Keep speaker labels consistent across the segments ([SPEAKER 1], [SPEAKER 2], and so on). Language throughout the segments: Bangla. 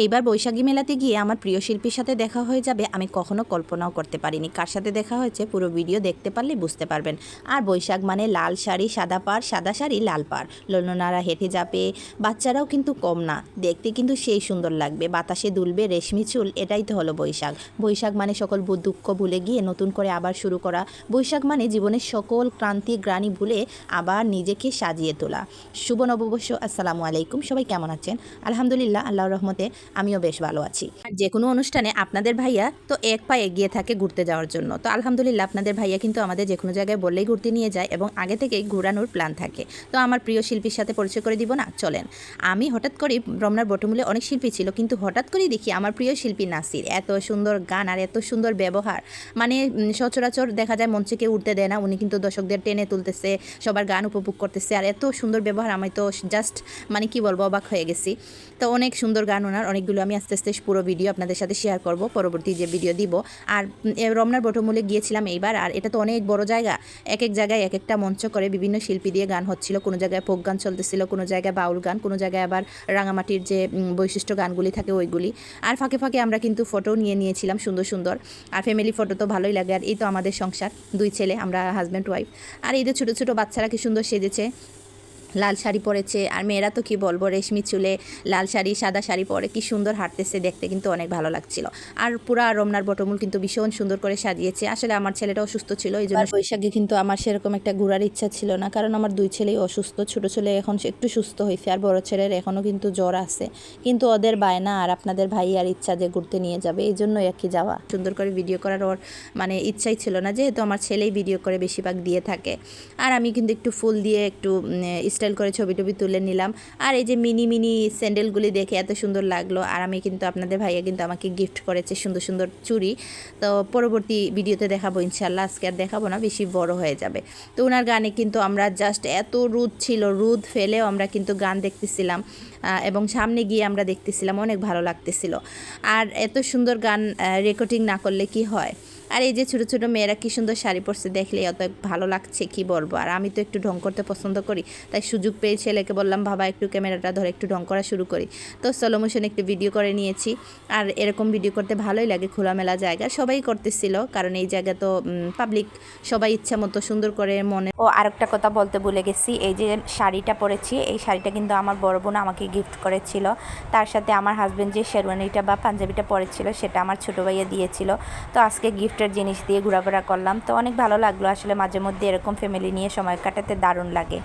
[SPEAKER 1] এইবার বৈশাখী মেলাতে গিয়ে আমার প্রিয় শিল্পীর সাথে দেখা হয়ে যাবে আমি কখনো কল্পনাও করতে পারিনি। কার সাথে দেখা হয়েছে পুরো ভিডিও দেখতে পারলে বুঝতে পারবেন। আর বৈশাখ মানে লাল শাড়ি সাদা পাড়, সাদা শাড়ি লাল পাড়, ললনারা হেঁটে যাবে, বাচ্চারাও কিন্তু কম না, দেখতে কিন্তু সেই সুন্দর লাগবে, বাতাসে দুলবে রেশমি চুল। এটাই তো হলো বৈশাখ। বৈশাখ মানে সকল দুঃখ ভুলে গিয়ে নতুন করে আবার শুরু করা। বৈশাখ মানে জীবনের সকল ক্রান্তি গ্লানি ভুলে আবার নিজেকে সাজিয়ে তোলা। শুভ নববর্ষ। আসসালামু আলাইকুম, সবাই কেমন আছেন? আলহামদুলিল্লাহ, আল্লাহর রহমতে আমিও বেশ ভালো আছি। যে কোনো অনুষ্ঠানে আপনাদের ভাইয়া তো এক পা এগিয়ে থাকে ঘুরতে যাওয়ার জন্য। তো আলহামদুলিল্লাহ আপনাদের ভাইয়া কিন্তু আমাদের যে কোনো জায়গায় বললেই ঘুরতে নিয়ে যায় এবং আগে থেকেই ঘোরানোর প্ল্যান থাকে। তো আমার প্রিয় শিল্পীর সাথে পরিচয় করে দিব না? চলেন। আমি হঠাৎ করেই রমনার বটমূলে অনেক শিল্পী ছিল, কিন্তু হঠাৎ করেই দেখি আমার প্রিয় শিল্পী নাসির। এত সুন্দর গান আর এত সুন্দর ব্যবহার, মানে সচরাচর দেখা যায় মঞ্চে কেউ উঠতে দেয় না, উনি কিন্তু দর্শকদের টেনে তুলতেছে, সবার গান উপভোগ করতেছে, আর এত সুন্দর ব্যবহার। আমি তো জাস্ট মানে কি বলবো, অবাক হয়ে গেছি। তো অনেক সুন্দর গান ওনার, অনেকগুলো আমি আস্তে আস্তে পুরো ভিডিও আপনাদের সাথে শেয়ার করব, পরবর্তী যে ভিডিও দিব। আর রমনার বটমূলে গিয়েছিলাম এইবার, আর এটা তো অনেক বড় জায়গা, এক এক জায়গায় এক একটা মঞ্চ করে বিভিন্ন শিল্পী দিয়ে গান হচ্ছিল। কোনো জায়গায় ফোক গান চলতেছিল, কোনো জায়গায় বাউল গান, কোনো জায়গায় আবার রাঙামাটির যে বৈশিষ্ট্য গানগুলি থাকে ওইগুলি। আর ফাঁকে ফাঁকে আমরা কিন্তু ফটো নিয়েছিলাম সুন্দর সুন্দর। আর ফ্যামিলি ফটো তো ভালোই লাগে। আর এই তো আমাদের সংসার, 2 ছেলে, আমরা হাজব্যান্ড ওয়াইফ। আর এই যে ছোটো ছোটো বাচ্চারা কি সুন্দর সেজেছে, লাল শাড়ি পরেছে। আর মেয়েরা তো কি বলবো, রেশমি চুলে লাল শাড়ি সাদা শাড়ি পরে কি সুন্দর হাঁটতেছে, দেখতে কিন্তু অনেক ভালো লাগছিল। আর পুরা রমনার বটমূল কিন্তু ভীষণ সুন্দর করে সাজিয়েছে। আসলে আমার ছেলেটা অসুস্থ ছিল, এই জন্য বৈশাখে কিন্তু আমার সেরকম একটা ঘোরার ইচ্ছা ছিল না, কারণ আমার 2 ছেলেই অসুস্থ। ছোটো ছেলে এখন একটু সুস্থ হয়েছে, আর বড় ছেলের এখনও কিন্তু জ্বর আছে, কিন্তু ওদের বায়না আর আপনাদের ভাই আর ইচ্ছা যে ঘুরতে নিয়ে যাবে, এই জন্যই আর কি যাওয়া। সুন্দর করে ভিডিও করার ওর মানে ইচ্ছাই ছিল না, যেহেতু আমার ছেলেই ভিডিও করে বেশিরভাগ দিয়ে থাকে। আর আমি কিন্তু একটু ফুল দিয়ে একটু স্টাইল করে ছবি টবি তুলে নিলাম। আর এই যে মিনি মিনি স্যান্ডেলগুলি দেখে এত সুন্দর লাগলো। আর আমি কিন্তু আপনাদের ভাইয়া কিন্তু আমাকে গিফট করেছে সুন্দর সুন্দর চুড়ি। তো পরবর্তী ভিডিওতে দেখাবো ইনশাল্লাহ, আজকে আর দেখাবো না, বেশি বড় হয়ে যাবে। তো ওনার গানে কিন্তু আমরা জাস্ট এত রোদ ছিল, রোদ ফেলেও আমরা কিন্তু গান দেখতেছিলাম এবং সামনে গিয়ে আমরা দেখতেছিলাম, অনেক ভালো লাগতেছিল। আর এত সুন্দর গান রেকর্ডিং না করলে কি হয়। আর এই যে ছোটো ছোটো মেয়েরা কী সুন্দর শাড়ি পরছে, দেখলে অত ভালো লাগছে কি বলবো। আর আমি তো একটু ঢং করতে পছন্দ করি, তাই সুযোগ পেয়ে ছেলেকে বললাম, বাবা একটু ক্যামেরাটা ধরে একটু ঢং করা শুরু করি। তো স্লো মোশনে একটু ভিডিও করে নিয়েছি। আর এরকম ভিডিও করতে ভালোই লাগে, খোলামেলা জায়গা, সবাই করতেছিল, কারণ এই জায়গা তো পাবলিক, সবাই ইচ্ছা মতো সুন্দর করে মনে। ও আরেকটা কথা বলতে ভুলে গেছি, এই যে শাড়িটা পরেছি, এই শাড়িটা কিন্তু আমার বড় বোন আমাকে গিফট করেছিল। তার সাথে আমার হাজব্যান্ড যে শেরওয়ানিটা বা পাঞ্জাবিটা পরেছিল সেটা আমার ছোটো ভাইয়া দিয়েছিল। তো আজকে গিফটের জিনিস দিয়ে ঘোরাফেরা করলাম, তো অনেক ভালো লাগলো। আসলে মাঝে মধ্যে এরকম ফ্যামিলি নিয়ে সময় কাটাতে দারুণ লাগে।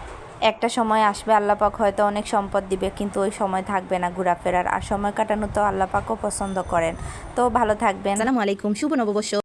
[SPEAKER 1] একটা সময় আসবে আল্লাহ পাক হয়তো অনেক সম্পদ দিবে, কিন্তু ওই সময় থাকবে না ঘোরাফেরার। আর সময় কাটানো তো আল্লাহ পাকও পছন্দ করেন। তো ভালো থাকবেন। আসসালামু আলাইকুম, শুভ নববর্ষ।